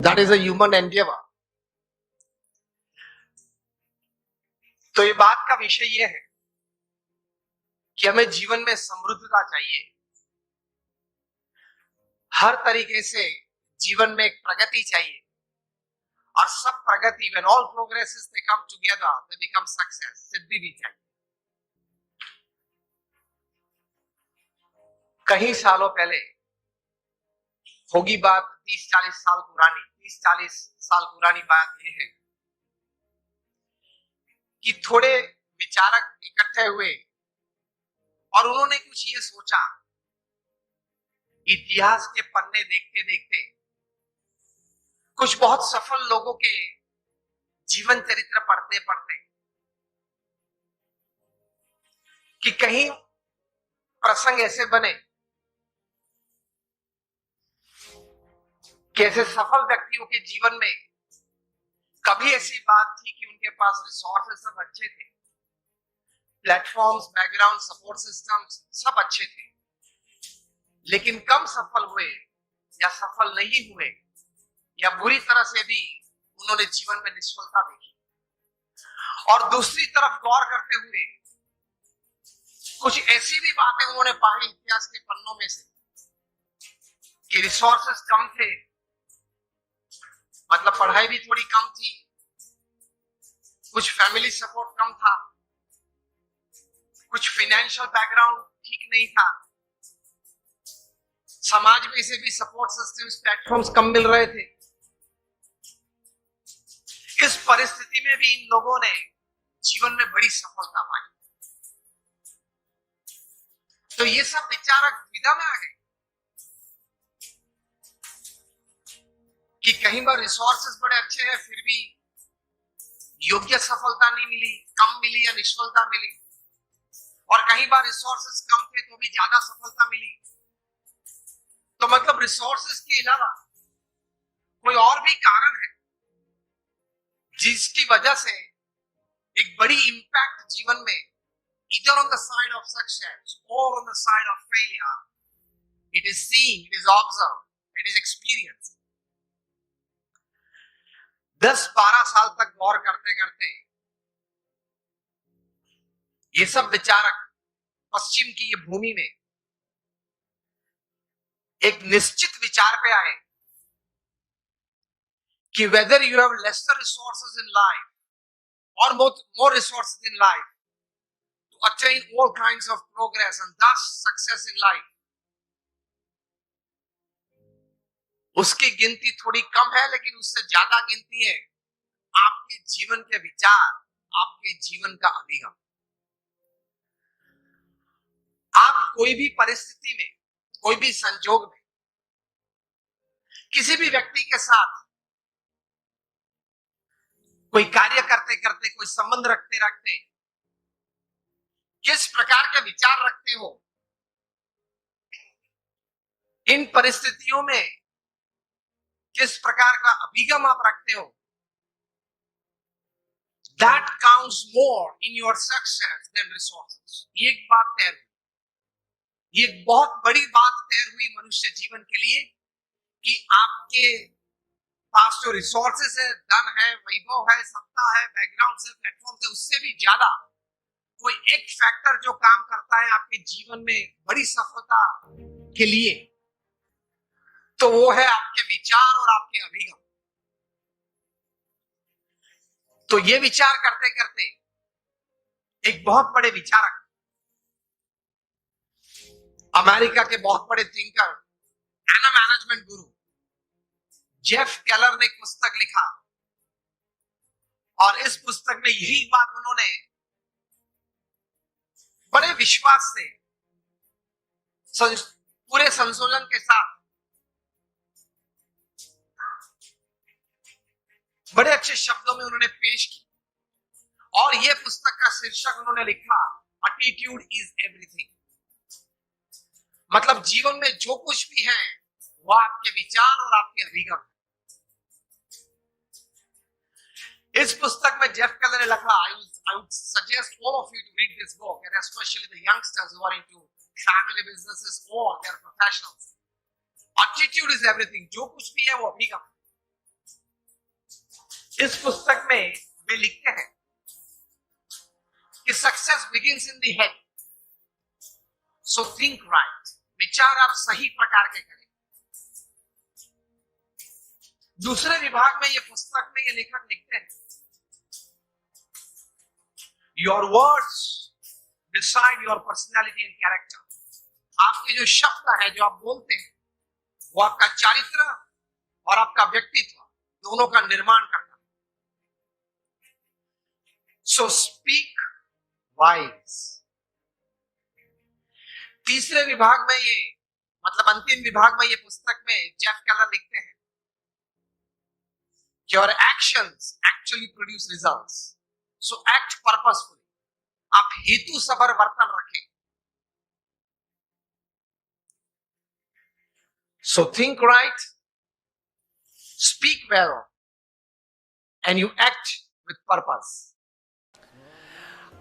That is a human endeavor. तो ये बात का विषय ये है कि हमें जीवन में समृद्धता चाहिए, हर तरीके से जीवन में एक प्रगति चाहिए, और सब प्रगति, when all progresses they come together, they become success, सिद्धि भी चाहिए। कई सालों पहले होगी बात, 30-40 साल पुरानी, 30-40 साल पुरानी बात ये है कि थोड़े विचारक इकट्ठे हुए और उन्होंने कुछ ये सोचा, इतिहास के पन्ने देखते देखते कुछ बहुत सफल लोगों के जीवन चरित्र पढ़ते पढ़ते कि कहीं प्रसंग ऐसे बने कि ऐसे सफल व्यक्तियों के जीवन में कभी ऐसी बात थी कि उनके पास रिसोर्सेस सब अच्छे थे, प्लेटफॉर्म्स, बैकग्राउंड, सपोर्ट सिस्टम्स सब अच्छे थे, लेकिन कम सफल हुए या सफल नहीं हुए या बुरी तरह से भी उन्होंने जीवन में निष्फलता देखी। और दूसरी तरफ गौर करते हुए कुछ ऐसी भी बातें उन्होंने पाई इतिहास के पन्नों में से कि रिसोर्सेस कम थे, मतलब पढ़ाई भी थोड़ी कम थी, कुछ फैमिली सपोर्ट कम था, कुछ फाइनेंशियल बैकग्राउंड ठीक नहीं था, समाज में से भी सपोर्ट सिस्टम्स, प्लेटफॉर्म्स कम मिल रहे थे। इस परिस्थिति में भी इन लोगों ने जीवन में बड़ी सफलता पाई। तो ये सब विचारक दुविधा में आ गए कि कहीं बार रिसोर्सेस बड़े अच्छे हैं फिर भी योग्य सफलता नहीं मिली, कम मिली या निष्फलता मिली, और कहीं बार रिसोर्सेस कम थे तो भी ज्यादा सफलता मिली। तो मतलब रिसोर्सेस के अलावा कोई और भी कारण है जिसकी वजह से एक बड़ी इंपैक्ट जीवन में, either on the side of success or on the side of failure, it is seen, it is observed, it is experienced। 10-12 साल तक गौर करते करते ये सब विचारक पश्चिम की ये भूमि में एक निश्चित विचार पे आए कि whether you have lesser resources in life or more resources in life to attain all kinds of progress and thus success in life, उसकी गिनती थोड़ी कम है, लेकिन उससे ज्यादा गिनती है आपके जीवन के विचार, आपके जीवन का अभिगम। आप कोई भी परिस्थिति में, कोई भी संजोग में, किसी भी व्यक्ति के साथ कोई कार्य करते करते, कोई संबंध रखते रखते किस प्रकार के विचार रखते हो, इन परिस्थितियों में किस प्रकार का अभिगम आप रखते हो, that counts more in your success than resources। ये एक बात तय हुई, ये एक बहुत बड़ी बात तय हुई मनुष्य जीवन के लिए कि आपके पास जो रिसोर्सेस है, धन है, वैभव है, सत्ता है, बैकग्राउंड है, प्लेटफॉर्म है, उससे भी ज्यादा कोई एक फैक्टर जो काम करता है आपके जीवन में बड़ी सफलता के लिए, तो वो है आपके विचार और आपके अभिगम। तो ये विचार करते करते एक बहुत बड़े विचारक, अमेरिका के बहुत बड़े thinker and management Guru Jeff Keller ने एक पुस्तक लिखा, और इस पुस्तक में यही बात उन्होंने बड़े विश्वास से, पूरे संशोधन के साथ, बड़े अच्छे शब्दों में उन्होंने पेश की। और यह पुस्तक का शीर्षक उन्होंने लिखा, एटीट्यूड इज एवरीथिंग। मतलब जीवन में जो कुछ भी है वो आपके विचार और आपके अभिगम। इस पुस्तक में जेफ केलर ने लिखा, I would suggest all of you to read this book, and especially the youngsters who are into family businesses or they are professionals। Attitude is everything। जो कुछ भी है वो अभिगम। इस पुस्तक में वे लिखते हैं कि success begins in the head, so think right. विचार आप सही प्रकार के करें। दूसरे विभाग में ये पुस्तक में ये लेखक लिखते हैं, your words decide your personality and character. आपके जो शब्द है, जो आप बोलते हैं, वो आपका चारित्र और आपका व्यक्तित्व दोनों का निर्माण करता है। So speak wise. तीसरे विभाग में ये, मतलब अंतिम विभाग में ये पुस्तक में जेफ केलर लिखते हैं, your actions actually produce results, so act purposefully। आप हेतु सबर वर्तन रखें। So think right, speak well, and you act with purpose।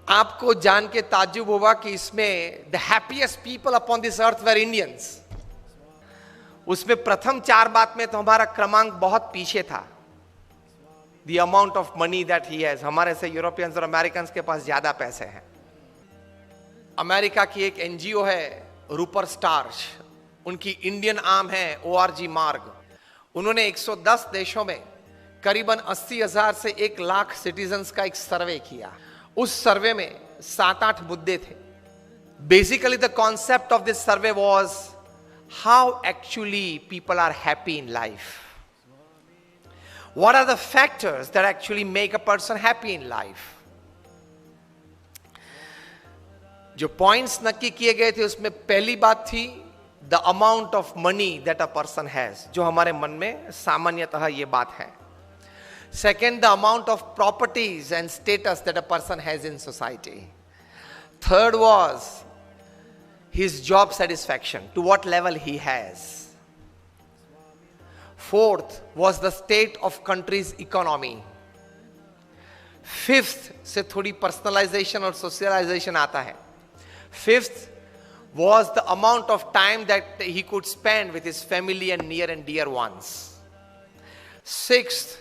आपको जान के ताज्जुब होगा कि इसमें the happiest people upon this earth were Indians. उसमें प्रथम 4 बात में तो हमारा क्रमांक बहुत पीछे था। The amount of money that he has, हमारे से यूरोपियंस और अमेरिकन के पास ज्यादा पैसे हैं। अमेरिका की एक एनजीओ है रूपर स्टार्च, उनकी इंडियन आर्म है ORG मार्ग। उन्होंने 110 देशों में करीबन 80,000 से 1 लाख सिटीजन्स का एक सर्वे किया। उस सर्वे में 7-8 मुद्दे थे। Basically the concept of this survey was how actually people are happy in life. What are the factors that actually make a person happy in life? जो पॉइंट्स नक्की किए गए थे उसमें पहली बात थी the amount of money that a person has, जो हमारे मन में सामान्यतः ये बात है। Second, the amount of properties and status that a person has in society. Third was his job satisfaction, to what level he has. Fourth was the state of country's economy. Fifth से थोड़ी personalization और socialization आता है। Fifth was the amount of time that he could spend with his family and near and dear ones. Sixth,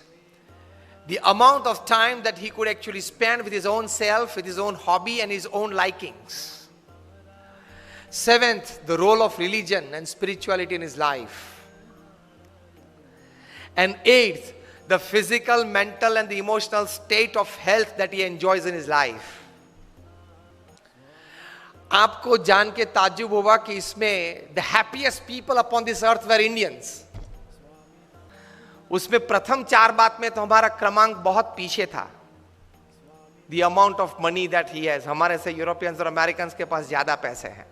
the amount of time that he could actually spend with his own self, with his own hobby and his own likings. Seventh, the role of religion and spirituality in his life. And eighth, the physical, mental and the emotional state of health that he enjoys in his life. आपको जान के ताज्जुब होगा कि इसमें the happiest people upon this earth were Indians। उसमें प्रथम 4 बात में तो हमारा क्रमांक बहुत पीछे था। The amount of money that he has, हमारे से यूरोपियंस और अमेरिकन के पास ज्यादा पैसे हैं।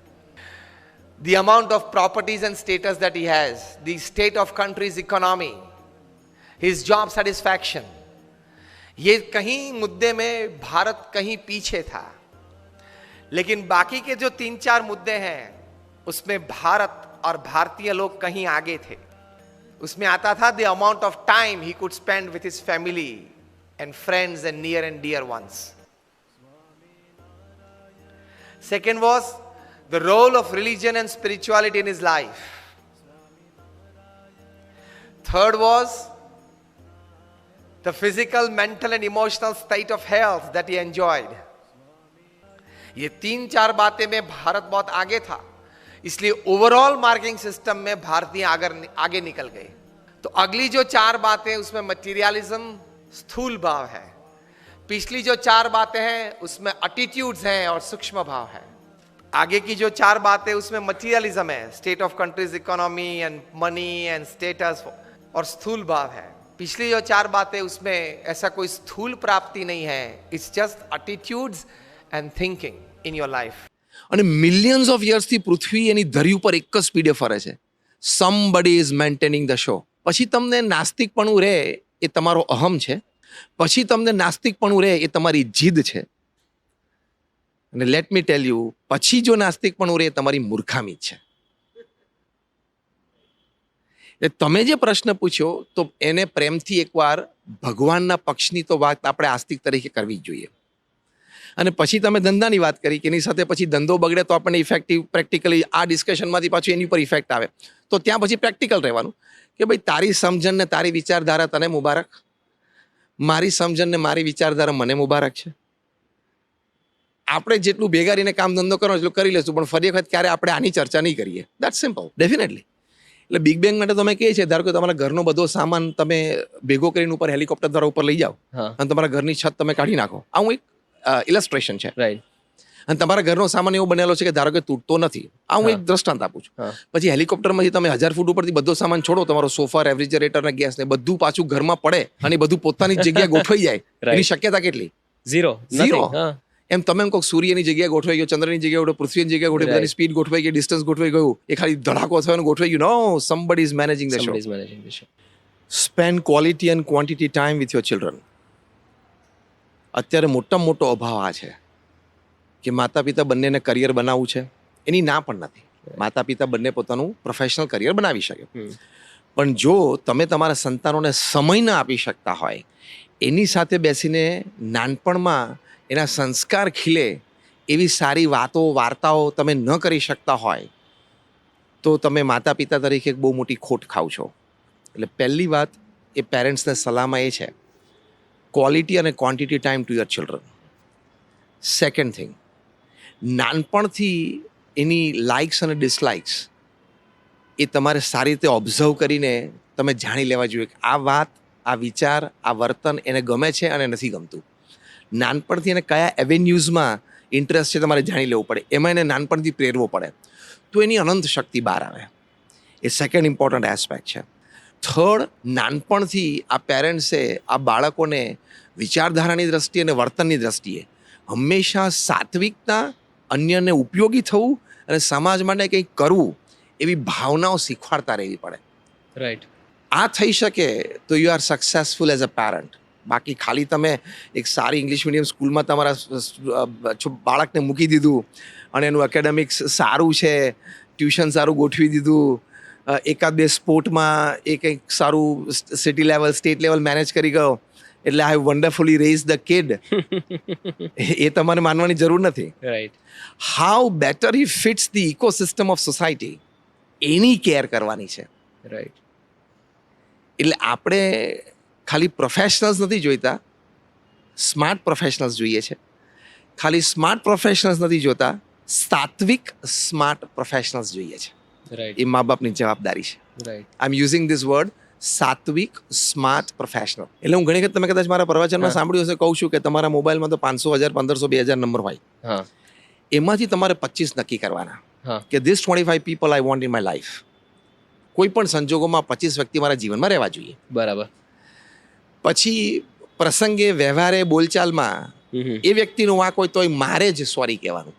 The amount of properties and status that he has, the state of country's economy, his job satisfaction। ये कहीं मुद्दे में भारत कहीं पीछे था, लेकिन बाकी के जो 3-4 मुद्दे हैं उसमें भारत और भारतीय लोग कहीं आगे थे। उसमें आता था the amount of time he could spend with his family and friends and near and dear ones. Second was the role of religion and spirituality in his life. Third was the physical, mental and emotional state of health that he enjoyed। ये 3-4 बातें में भारत बहुत आगे था, इसलिए overall marking system में भारतीय आगे निकल गए। तो अगली जो 4 बातें उसमें मटीरियलिज्म, स्थूल भाव है। पिछली जो 4 बातें हैं उसमें एटीट्यूड्स हैं और सूक्ष्म भाव है। आगे की जो 4 बातें उसमें मटीरियलिज्म है, state of countries economy and money and status, और स्थूल भाव है। पिछली जो 4 बातें उसमें ऐसा कोई स्थूल प्राप्ति नहीं है, it's just attitudes and thinking in your life. અને મિલિયન્સ ઓફ યર્સથી પૃથ્વી એની ધરી ઉપર એક જ સ્પીડે ફરે છે. Somebody is maintaining the show. પછી તમને નાસ્તિકપણું રહે એ તમારો અહમ છે, પછી તમને નાસ્તિકપણું રહે એ તમારી જીદ છે, અને લેટ મી ટેલ યુ, પછી જો નાસ્તિકપણું રહે એ તમારી મૂર્ખામી જ છે. એટલે તમે જે પ્રશ્ન પૂછ્યો તો એને પ્રેમથી એકવાર ભગવાનના પક્ષની તો વાત આપણે આસ્તિક તરીકે કરવી જ જોઈએ. અને પછી તમે ધંધાની વાત કરી કે એની સાથે પછી ધંધો બગડે તો આપણને ઇફેક્ટિવ પ્રેક્ટિકલી આ ડિસ્કશનમાંથી પાછું એની ઉપર ઇફેક્ટ આવે, તો ત્યાં પછી પ્રેક્ટિકલ રહેવાનું કે ભાઈ તારી સમજણ ને તારી વિચારધારા તને મુબારક, મારી સમજણ ને મારી વિચારધારા મને મુબારક છે. આપણે જેટલું ભેગા રહીને કામ ધંધો કરવાનો એટલું કરી લેશું, પણ ફરી વખત ક્યારે આપણે આની ચર્ચા નહીં કરીએ. That's simple, definitely. એટલે બિગ બેંગ માટે તમે કહે છે, ધારો કે તમારા ઘરનો બધો સામાન તમે ભેગો કરીને ઉપર હેલિકોપ્ટર દ્વારા ઉપર લઈ જાઓ અને તમારા ઘરની છત તમે કાઢી નાખો. આ હું એક ઇલસ્ટ્રેશન છે. રાઈટ. અને તમારા ઘરનો સામાન એવો બનેલો છે કે ધારો કે તૂટતો નથી. આ હું એક દ્રષ્ટાંત આપું છું. પછી હેલિકોપ્ટરમાંથી તમે 1000 ફૂટ ઉપરથી બધો સામાન છોડો, તમારો સોફા, રેફ્રિજરેટર ને ગેસ ને બધું પાછું ઘરમાં પડે અને એ બધું પોતાની જગ્યાએ ગોઠવાઈ જાય, એની શક્યતા કેટલી? ઝીરો. ઝીરો. એમ તમે એમ કહો સૂર્યની જગ્યાએ ગોઠવાઈ ગયો, ચંદ્રની જગ્યાએ ગોઠવાઈ, પૃથ્વીની જગ્યાએ ગોઠવાઈ, બધાની સ્પીડ ગોઠવાઈ ગઈ, ડિસ્ટન્સ ગોઠવાઈ ગયું, એ ખાલી ધડાકો થયો અને ગોઠવાઈ ગયું. નો, somebody is managing the show. Spend quality and quantity time with your children. અત્યારે મોટામાં મોટો અભાવ આ છે કે માતા પિતા બંનેને કરિયર બનાવવું છે. એની ના પણ નથી. માતા પિતા બંને પોતાનું પ્રોફેશનલ કરિયર બનાવી શકે, પણ જો તમે તમારા સંતાનોને સમય ના આપી શકતા હોય, એની સાથે બેસીને નાનપણમાં એના સંસ્કાર ખીલે એવી સારી વાતો વાર્તાઓ તમે ન કરી શકતા હોય, તો તમે માતા પિતા તરીકે એક બહુ મોટી ખોટ ખાવ છો. એટલે પહેલી વાત એ પેરેન્ટ્સને સલાહમાં એ છે, ક્વોલિટી અને quantity time to your children. Second thing, નાનપણથી એની લાઇક્સ અને ડિસલાઇક્સ એ તમારે સારી રીતે ઓબ્ઝર્વ કરીને તમે જાણી લેવા જોઈએ કે આ વાત, આ વિચાર, આ વર્તન એને ગમે છે અને નથી ગમતું. નાનપણથી એને કયા એવેન્યુઝમાં ઇન્ટરેસ્ટ છે તમારે જાણી લેવું પડે, એમાં એને નાનપણથી પ્રેરવો પડે, તો એની અનંત શક્તિ બહાર આવે. એ સેકન્ડ ઇમ્પોર્ટન્ટ એસ્પેક્ટ છે. થર્ડ, નાનપણથી આ પેરેન્ટ્સે આ બાળકોને વિચારધારાની દ્રષ્ટિએ અને વર્તનની દ્રષ્ટિએ હંમેશા સાત્વિકતા, અન્યને ઉપયોગી થવું અને સમાજ માટે કંઈક કરવું એવી ભાવનાઓ શીખવાડતા રહેવી પડે. રાઈટ. આ થઈ શકે તો you are successful as a parent. બાકી ખાલી તમે એક સારી ઇંગ્લિશ મીડિયમ સ્કૂલમાં તમારા બાળકને મૂકી દીધું અને એનું એકેડેમિક્સ સારું છે, ટ્યુશન સારું ગોઠવી દીધું, એકાદ બે સ્પોર્ટમાં એ કંઈક સારું city level, state level manage કરી ગયો, એટલે I wonderfully raise the kid, એ તમારે માનવાની જરૂર નથી. Right. How better he fits the ecosystem of society, એની કેર કરવાની છે. રાઈટ. એટલે આપણે ખાલી પ્રોફેશનલ્સ નથી જોઈતા, સ્માર્ટ પ્રોફેશનલ્સ જોઈએ છે. ખાલી સ્માર્ટ પ્રોફેશનલ્સ નથી જોતા, સાત્વિક સ્માર્ટ પ્રોફેશનલ્સ જોઈએ છે. રાઈટ. એ મા બાપની જવાબદારી છે. Right. I am using this word, સાત્વિક સ્માર્ટ પ્રોફેશનલ. એટલે હું ઘણી વખત તમે કદાચ મારા પ્રવચનમાં સાંભળ્યું હશે, કહું છું કે તમારા મોબાઈલમાં તો 500, 1000, 1500, 2000 નંબર હોય. હા. એમાંથી તમારે 25 નક્કી કરવાના હા. કે this 25 people I want in my life. કોઈ પણ સંજોગોમાં 25 વ્યક્તિ મારા જીવનમાં રહેવા જોઈએ. બરાબર. પછી પ્રસંગે, વ્યવહારે, બોલચાલમાં એ વ્યક્તિનો વાંક હોય તોય મારે જ સોરી કહેવાનું.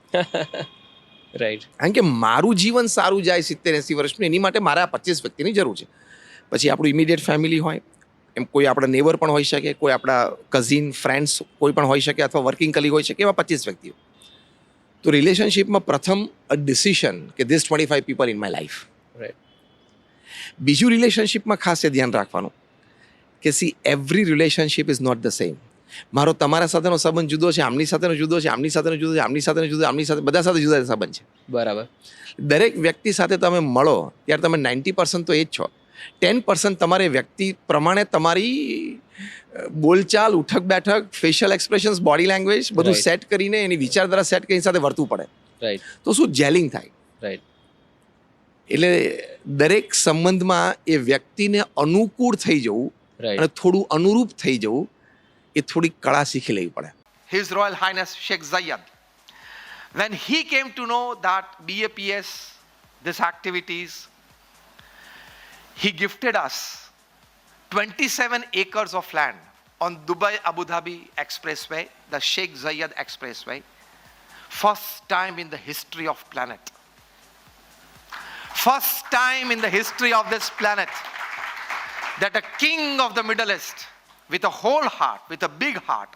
રાઈટ. કારણ કે મારું જીવન સારું જાય 70-80 વર્ષનું, એની માટે મારે આ 25 વ્યક્તિની જરૂર છે. પછી આપણું ઇમિડિયેટ ફેમિલી હોય, એમ કોઈ આપણા નેબર પણ હોઈ શકે, કોઈ આપણા કઝિન, ફ્રેન્ડ્સ કોઈ પણ હોઈ શકે, અથવા વર્કિંગ કલીગ હોઈ શકે, એવા 25 વ્યક્તિઓ. તો રિલેશનશિપમાં પ્રથમ અ ડિસિશન કે this 25 people in my life. Right. બીજું, રિલેશનશિપમાં ખાસ એ ધ્યાન રાખવાનું કે see every relationship is not the same. મારો તમારા સાથેનો સંબંધ જુદો છે, આમની સાથેનો જુદો છે, આમની સાથેનો જુદો છે, આમની સાથેનો જુદો, આમની સાથે, બધા સાથે જુદા સંબંધ છે. બરાબર. દરેક વ્યક્તિ સાથે તમે મળો ત્યારે તમે 90% તો એ જ છો. 10% તમારે વ્યક્તિ પ્રમાણે તમારી બોલચાલ, ઉઠક બેઠક, ફેશિયલ એક્સપ્રેશન્સ, બોડી લેંગ્વેજ બધું Right. સેટ કરીને, એની વિચારધારા સેટ કરીને સાથે વર્તવું પડે. રાઈટ. તો શું જેલિંગ થાય. રાઈટ. એટલે દરેક સંબંધમાં એ વ્યક્તિને અનુકૂળ થઈ જવું અને રાઈટ. થોડું અનુરૂપ થઈ જવું, એ થોડી કળા શીખી લેવી પડે. His Royal Highness Sheikh Zayed, when he came to know that BAPS, these activities, he gifted us 27 acres of land on Dubai Abu Dhabi Expressway, the Sheikh Zayed Expressway, first time in the history of planet. First time in the history of this planet that a king of the Middle East, with a whole heart, with a big heart,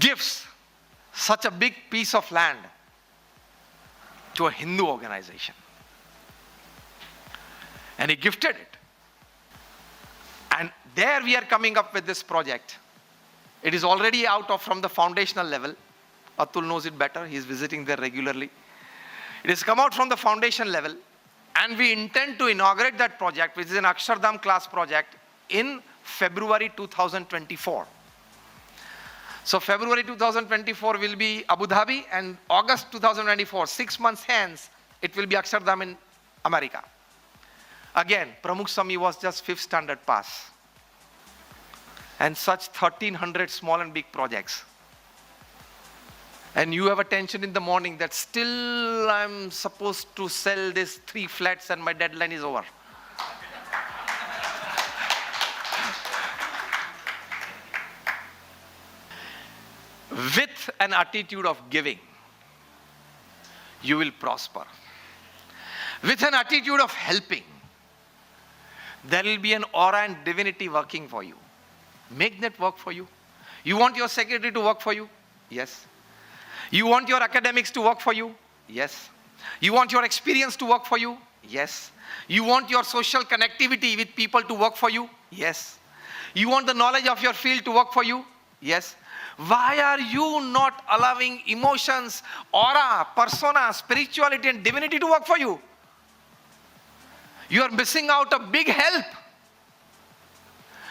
gives such a big piece of land to a Hindu organization. And he gifted it. And there we are coming up with this project. It is already out of from the foundational level. Atul knows it better. He is visiting there regularly. It has come out from the foundation level, and we intend to inaugurate that project, which is an Akshardham class project, in February 2024. So February 2024 will be Abu Dhabi, and August 2024, 6 months hence, it will be Akshardham in America. Again, Pramukh Swami was just 5th standard pass. And such 1300 small and big projects. And you have a tension in the morning that still I'm supposed to sell this 3 flats and my deadline is over. With an attitude of giving, you will prosper. With an attitude of helping, there will be an aura and divinity working for you. Make that work for you. You want your secretary to work for you? Yes. You want your academics to work for you? Yes. You want your experience to work for you? Yes. You want your social connectivity with people to work for you? Yes. You want the knowledge of your field to work for you? Yes. Why are you not allowing emotions, aura, persona, spirituality and divinity to work for you? You are missing out a big help.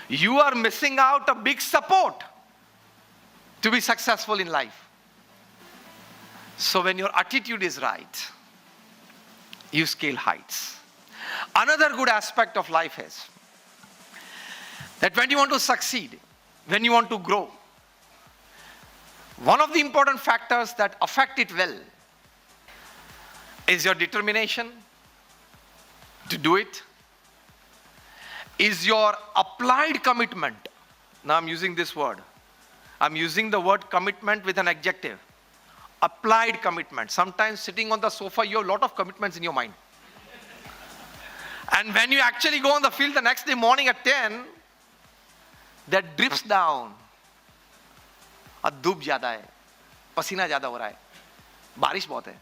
You are missing out a big support to be successful in life. So when your attitude is right, you scale heights. Another good aspect of life is that when you want to succeed, when you want to grow, one of the important factors that affect it well is your determination to do it, is your applied commitment. Now I'm using this word. I'm using the word commitment with an adjective. Applied commitment. Sometimes sitting on the sofa, you have a lot of commitments in your mind. And when you actually go on the field the next day morning at 10, that drips down. धूप ज्यादा है, पसीना ज्यादा हो रहा है, बारिश बहुत है,